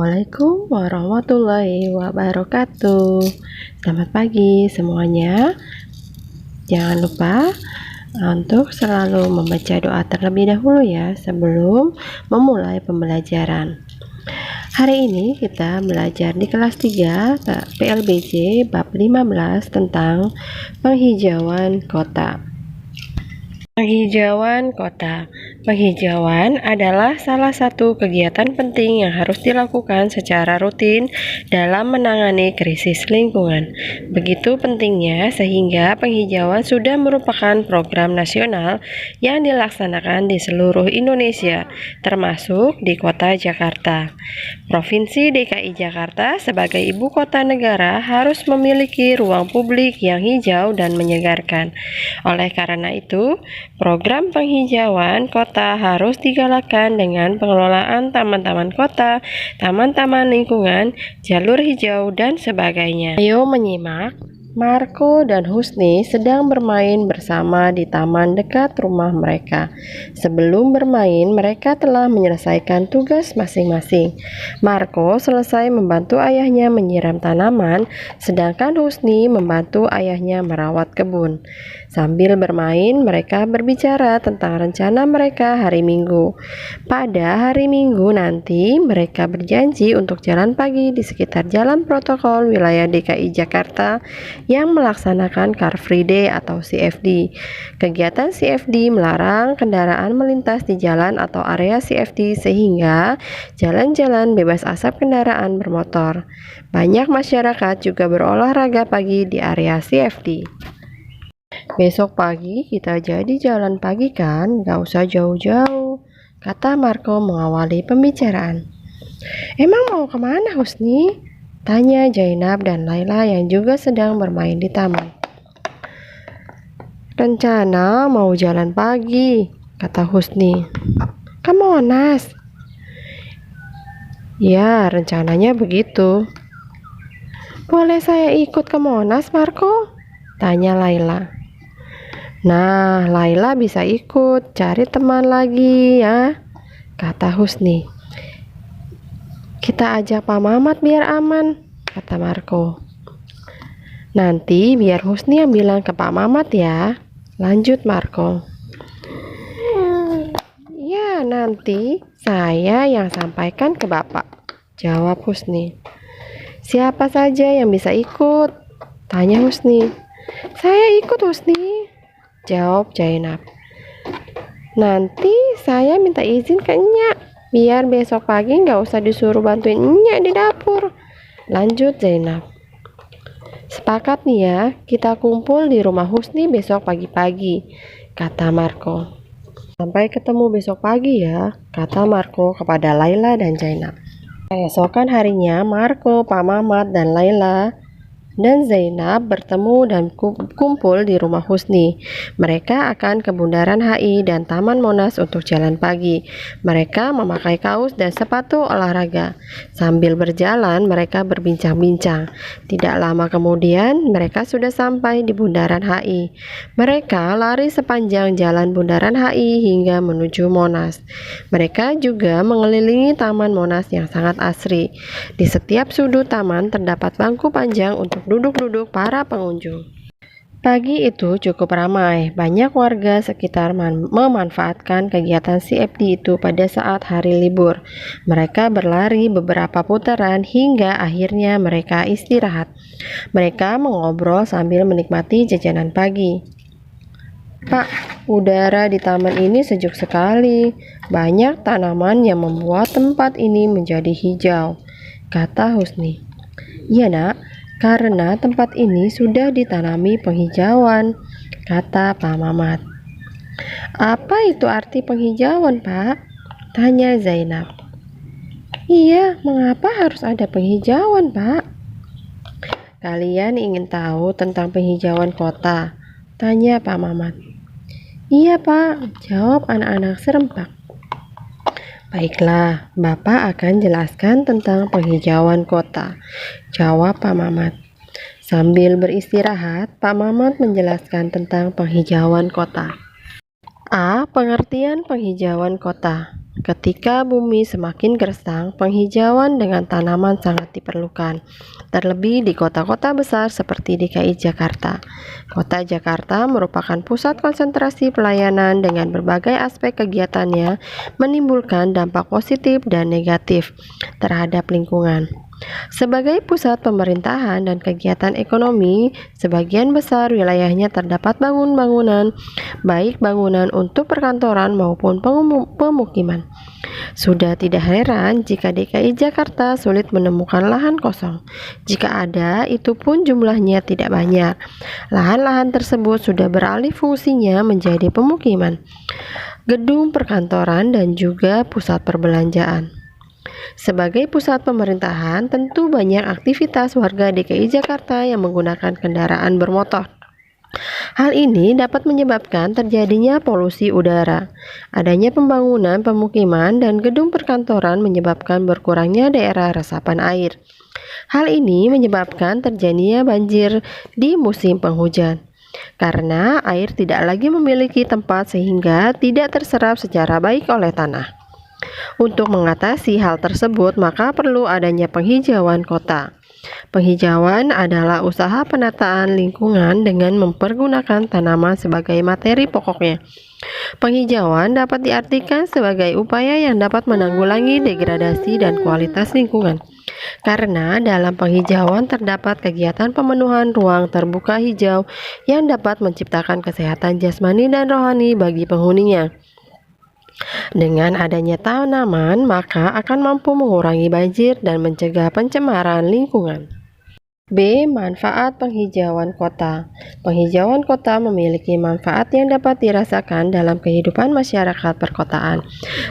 Assalamualaikum warahmatullahi wabarakatuh. Selamat pagi semuanya. Jangan lupa untuk selalu membaca doa terlebih dahulu ya sebelum memulai pembelajaran. Hari ini kita belajar di kelas 3 PLBJ bab 15 tentang penghijauan kota. Penghijauan kota. Penghijauan adalah salah satu kegiatan penting yang harus dilakukan secara rutin dalam menangani krisis lingkungan. Begitu pentingnya sehingga penghijauan sudah merupakan program nasional yang dilaksanakan di seluruh Indonesia, termasuk di kota Jakarta. Provinsi DKI Jakarta sebagai ibu kota negara harus memiliki ruang publik yang hijau dan menyegarkan. Oleh karena itu, program penghijauan kota harus digalakkan dengan pengelolaan taman-taman kota, taman-taman lingkungan, jalur hijau, dan sebagainya. Ayo menyimak. Marco dan Husni sedang bermain bersama di taman dekat rumah mereka. Sebelum bermain, mereka telah menyelesaikan tugas masing-masing. Marco selesai membantu ayahnya menyiram tanaman, sedangkan Husni membantu ayahnya merawat kebun. Sambil bermain, mereka berbicara tentang rencana mereka hari Minggu. Pada hari Minggu nanti, mereka berjanji untuk jalan pagi di sekitar jalan protokol wilayah DKI Jakarta yang melaksanakan Car Free Day atau CFD. Kegiatan CFD melarang kendaraan melintas di jalan atau area CFD sehingga jalan-jalan bebas asap kendaraan bermotor. Banyak masyarakat juga berolahraga pagi di area CFD. Besok pagi kita jadi jalan pagi kan, gak usah jauh-jauh, kata Marco mengawali pembicaraan. Emang mau kemana Husni? Tanya Zainab dan Laila yang juga sedang bermain di taman. Rencana mau jalan pagi, kata Husni. Ke Monas? Ya, rencananya begitu. Boleh saya ikut ke Monas, Marco? Tanya Laila. Nah, Laila bisa ikut, cari teman lagi ya, kata Husni. Kita ajak Pak Mamat biar aman, kata Marco. Nanti biar Husni yang bilang ke Pak Mamat ya, lanjut Marco. Ya, nanti saya yang sampaikan ke Bapak, jawab Husni. Siapa saja yang bisa ikut? Tanya Husni. Saya ikut Husni, jawab Zainab. Nanti saya minta izin ke Nyak, biar besok pagi nggak usah disuruh bantuin Nyak di dapur, lanjut Zainab. Sepakat nih ya, kita kumpul di rumah Husni besok pagi-pagi, kata Marco. Sampai ketemu besok pagi ya, kata Marco kepada Laila dan Zainab. Keesokan harinya, Marco, Pak Mamat, dan Laila dan Zainab bertemu dan kumpul di rumah Husni. Mereka akan ke Bundaran HI dan Taman Monas untuk jalan pagi. Mereka memakai kaos dan sepatu olahraga. Sambil berjalan, mereka berbincang-bincang. Tidak lama kemudian, mereka sudah sampai di Bundaran HI. Mereka lari sepanjang jalan Bundaran HI hingga menuju Monas. Mereka juga mengelilingi Taman Monas yang sangat asri. Di setiap sudut taman terdapat bangku panjang untuk duduk-duduk para pengunjung. Pagi itu cukup ramai, banyak warga sekitar memanfaatkan kegiatan CFD itu pada saat hari libur. Mereka berlari beberapa putaran hingga akhirnya mereka istirahat. Mereka mengobrol sambil menikmati jajanan pagi. Pak, udara di taman ini sejuk sekali. Banyak tanaman yang membuat tempat ini menjadi hijau, kata Husni. Iya nak, karena tempat ini sudah ditanami penghijauan, kata Pak Mamat. Apa itu arti penghijauan, Pak? Tanya Zainab. Iya, mengapa harus ada penghijauan, Pak? Kalian ingin tahu tentang penghijauan kota? Tanya Pak Mamat. Iya, Pak, jawab anak-anak serempak. Baiklah, Bapak akan jelaskan tentang penghijauan kota, jawab Pak Mamat. Sambil beristirahat, Pak Mamat menjelaskan tentang penghijauan kota. A. Pengertian penghijauan kota. Ketika bumi semakin gersang, penghijauan dengan tanaman sangat diperlukan, terlebih di kota-kota besar seperti DKI Jakarta. Kota Jakarta merupakan pusat konsentrasi pelayanan dengan berbagai aspek kegiatannya menimbulkan dampak positif dan negatif terhadap lingkungan. Sebagai pusat pemerintahan dan kegiatan ekonomi, sebagian besar wilayahnya terdapat bangunan, baik bangunan untuk perkantoran maupun pemukiman. Sudah tidak heran jika DKI Jakarta sulit menemukan lahan kosong. Jika ada, itu pun jumlahnya tidak banyak. Lahan-lahan tersebut sudah beralih fungsinya menjadi pemukiman, gedung perkantoran, dan juga pusat perbelanjaan. Sebagai pusat pemerintahan, tentu banyak aktivitas warga DKI Jakarta yang menggunakan kendaraan bermotor. Hal ini dapat menyebabkan terjadinya polusi udara. Adanya pembangunan pemukiman dan gedung perkantoran menyebabkan berkurangnya daerah resapan air. Hal ini menyebabkan terjadinya banjir di musim penghujan, karena air tidak lagi memiliki tempat sehingga tidak terserap secara baik oleh tanah. Untuk mengatasi hal tersebut, maka perlu adanya penghijauan kota. Penghijauan adalah usaha penataan lingkungan dengan mempergunakan tanaman sebagai materi pokoknya. Penghijauan dapat diartikan sebagai upaya yang dapat menanggulangi degradasi dan kualitas lingkungan. Karena dalam penghijauan terdapat kegiatan pemenuhan ruang terbuka hijau yang dapat menciptakan kesehatan jasmani dan rohani bagi penghuninya. Dengan adanya tanaman, maka akan mampu mengurangi banjir dan mencegah pencemaran lingkungan. B. Manfaat penghijauan kota. Penghijauan kota memiliki manfaat yang dapat dirasakan dalam kehidupan masyarakat perkotaan.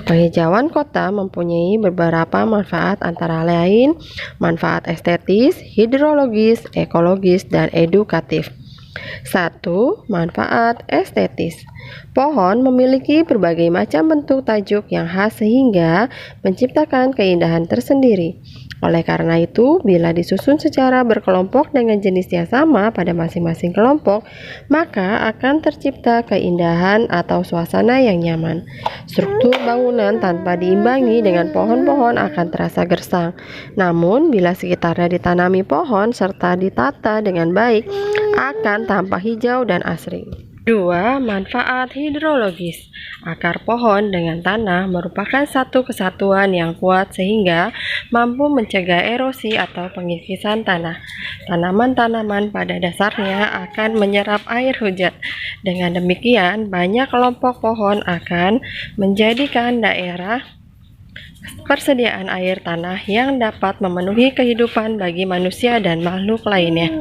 Penghijauan kota mempunyai beberapa manfaat, antara lain manfaat estetis, hidrologis, ekologis, dan edukatif. 1. Manfaat estetis. Pohon memiliki berbagai macam bentuk tajuk yang khas sehingga menciptakan keindahan tersendiri. Oleh karena itu, bila disusun secara berkelompok dengan jenis yang sama pada masing-masing kelompok, maka akan tercipta keindahan atau suasana yang nyaman. Struktur bangunan tanpa diimbangi dengan pohon-pohon akan terasa gersang. Namun, bila sekitarnya ditanami pohon serta ditata dengan baik, akan tampak hijau dan asri. 2. Manfaat hidrologis. Akar pohon dengan tanah merupakan satu kesatuan yang kuat sehingga mampu mencegah erosi atau pengikisan tanah. Tanaman-tanaman pada dasarnya akan menyerap air hujan. Dengan demikian, banyak kelompok pohon akan menjadikan daerah persediaan air tanah yang dapat memenuhi kehidupan bagi manusia dan makhluk lainnya.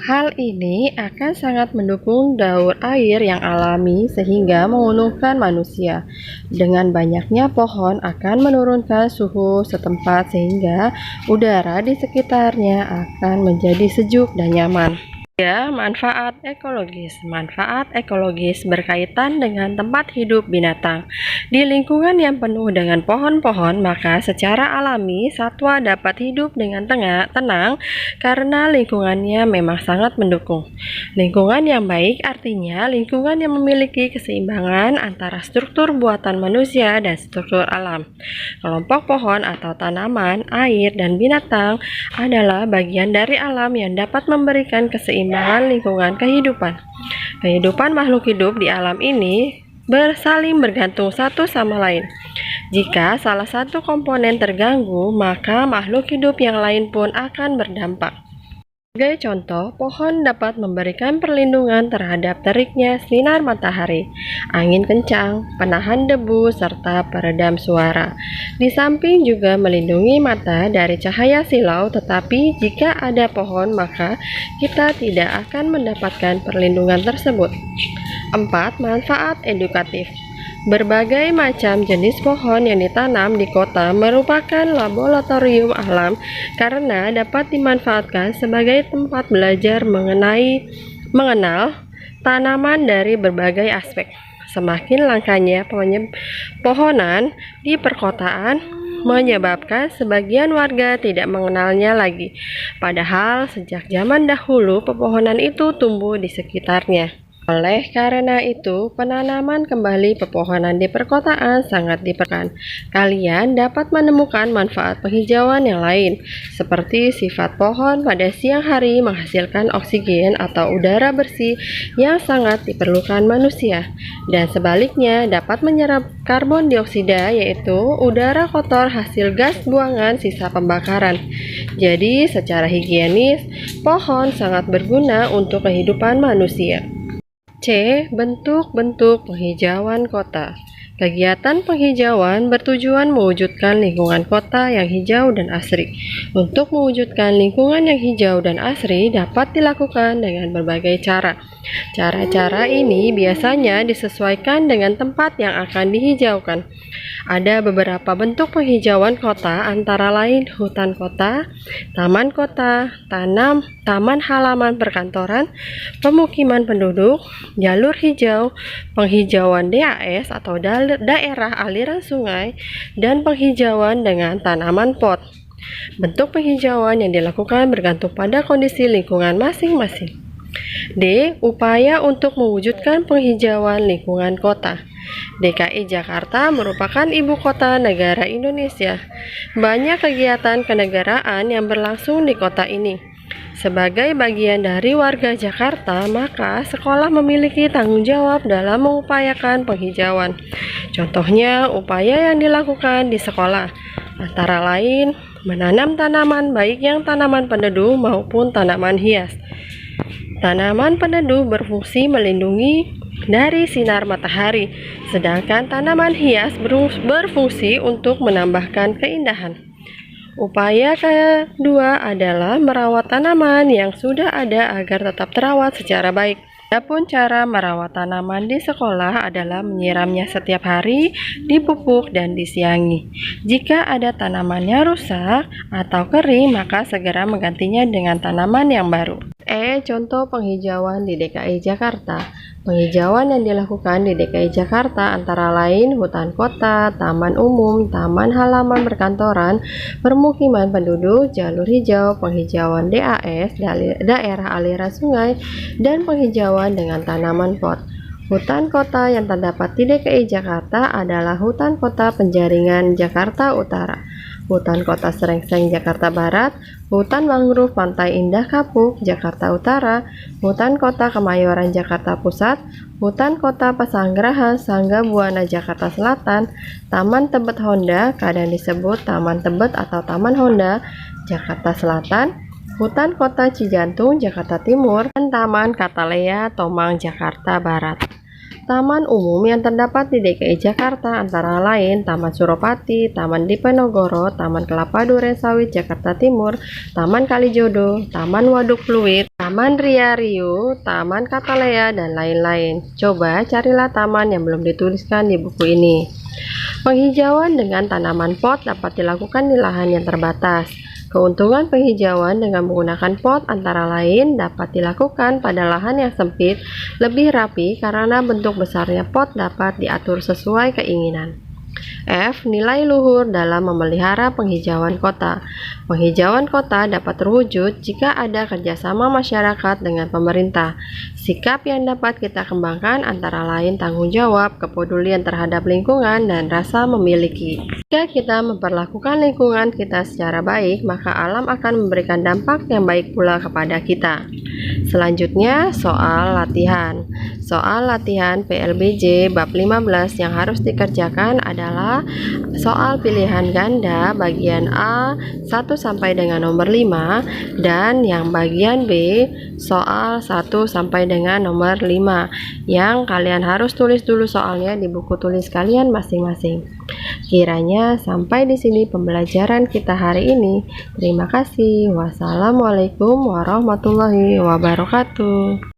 Hal ini akan sangat mendukung daur air yang alami sehingga menguntungkan manusia. Dengan banyaknya pohon akan menurunkan suhu setempat sehingga udara di sekitarnya akan menjadi sejuk dan nyaman. Ya, manfaat ekologis. Manfaat ekologis berkaitan dengan tempat hidup binatang. Di lingkungan yang penuh dengan pohon-pohon, maka secara alami satwa dapat hidup dengan tenang karena lingkungannya memang sangat mendukung. Lingkungan yang baik artinya lingkungan yang memiliki keseimbangan antara struktur buatan manusia dan struktur alam. Kelompok pohon atau tanaman, air, dan binatang adalah bagian dari alam yang dapat memberikan keseimbangan lingkungan kehidupan. Kehidupan makhluk hidup di alam ini saling bergantung satu sama lain. Jika salah satu komponen terganggu, maka makhluk hidup yang lain pun akan berdampak. Sebagai contoh, pohon dapat memberikan perlindungan terhadap teriknya sinar matahari, angin kencang, penahan debu, serta peredam suara. Di samping juga melindungi mata dari cahaya silau, tetapi jika ada pohon maka kita tidak akan mendapatkan perlindungan tersebut. 4. Manfaat edukatif. Berbagai macam jenis pohon yang ditanam di kota merupakan laboratorium alam karena dapat dimanfaatkan sebagai tempat belajar mengenal tanaman dari berbagai aspek. Semakin langkanya pohonan di perkotaan menyebabkan sebagian warga tidak mengenalnya lagi. Padahal sejak zaman dahulu pepohonan itu tumbuh di sekitarnya. Oleh karena itu, penanaman kembali pepohonan di perkotaan sangat diperlukan. Kalian dapat menemukan manfaat penghijauan yang lain, seperti sifat pohon pada siang hari menghasilkan oksigen atau udara bersih yang sangat diperlukan manusia, dan sebaliknya dapat menyerap karbon dioksida, yaitu udara kotor hasil gas buangan sisa pembakaran. Jadi, secara higienis, pohon sangat berguna untuk kehidupan manusia. C. Bentuk-bentuk penghijauan kota. Kegiatan penghijauan bertujuan mewujudkan lingkungan kota yang hijau dan asri. Untuk mewujudkan lingkungan yang hijau dan asri dapat dilakukan dengan berbagai cara. Cara-cara ini biasanya disesuaikan dengan tempat yang akan dihijaukan. Ada beberapa bentuk penghijauan kota, antara lain hutan kota, taman kota, taman halaman perkantoran, pemukiman penduduk, jalur hijau, penghijauan DAS atau daerah aliran sungai, dan penghijauan dengan tanaman pot. Bentuk penghijauan yang dilakukan bergantung pada kondisi lingkungan masing-masing. D. Upaya untuk mewujudkan penghijauan lingkungan kota. DKI Jakarta merupakan ibu kota negara Indonesia. Banyak kegiatan kenegaraan yang berlangsung di kota ini. Sebagai bagian dari warga Jakarta, maka sekolah memiliki tanggung jawab dalam mengupayakan penghijauan. Contohnya, upaya yang dilakukan di sekolah, antara lain menanam tanaman baik yang tanaman peneduh maupun tanaman hias. Tanaman peneduh berfungsi melindungi dari sinar matahari, sedangkan tanaman hias berfungsi untuk menambahkan keindahan. Upaya kedua adalah merawat tanaman yang sudah ada agar tetap terawat secara baik. Adapun cara merawat tanaman di sekolah adalah menyiramnya setiap hari, dipupuk dan disiangi. Jika ada tanamannya rusak atau kering, maka segera menggantinya dengan tanaman yang baru. Contoh penghijauan di DKI Jakarta. Penghijauan yang dilakukan di DKI Jakarta antara lain hutan kota, taman umum, taman halaman perkantoran, permukiman penduduk, jalur hijau, penghijauan DAS, daerah aliran sungai, dan penghijauan dengan tanaman pot. Hutan kota yang terdapat di DKI Jakarta adalah hutan kota Penjaringan Jakarta Utara, hutan kota Srengseng Jakarta Barat, hutan mangrove Pantai Indah Kapuk Jakarta Utara, hutan kota Kemayoran Jakarta Pusat, hutan kota Pasanggerahan Sangga Buana Jakarta Selatan, Taman Tebet Honda, kadang disebut Taman Tebet atau Taman Honda Jakarta Selatan, hutan kota Cijantung Jakarta Timur, dan Taman Katalea Tomang Jakarta Barat. Taman umum yang terdapat di DKI Jakarta antara lain Taman Suropati, Taman Diponegoro, Taman Kelapa Duren Sawit Jakarta Timur, Taman Kalijodo, Taman Waduk Pluit, Taman Ria Riu, Taman Katalea, dan lain-lain. Coba carilah taman yang belum dituliskan di buku ini. Penghijauan dengan tanaman pot dapat dilakukan di lahan yang terbatas. Keuntungan penghijauan dengan menggunakan pot antara lain dapat dilakukan pada lahan yang sempit, lebih rapi karena bentuk besarnya pot dapat diatur sesuai keinginan. F. Nilai luhur dalam memelihara penghijauan kota. Penghijauan kota dapat terwujud jika ada kerjasama masyarakat dengan pemerintah. Sikap yang dapat kita kembangkan antara lain tanggung jawab, kepedulian terhadap lingkungan, dan rasa memiliki. Jika kita memperlakukan lingkungan kita secara baik, maka alam akan memberikan dampak yang baik pula kepada kita. Selanjutnya, soal latihan. Soal latihan PLBJ bab 15 yang harus dikerjakan adalah soal pilihan ganda bagian A 1 sampai dengan nomor 5 dan yang bagian B soal 1 sampai dengan nomor 5 yang kalian harus tulis dulu soalnya di buku tulis kalian masing-masing. Kiranya sampai di sini pembelajaran kita hari ini. Terima kasih. Wassalamualaikum warahmatullahi wabarakatuh.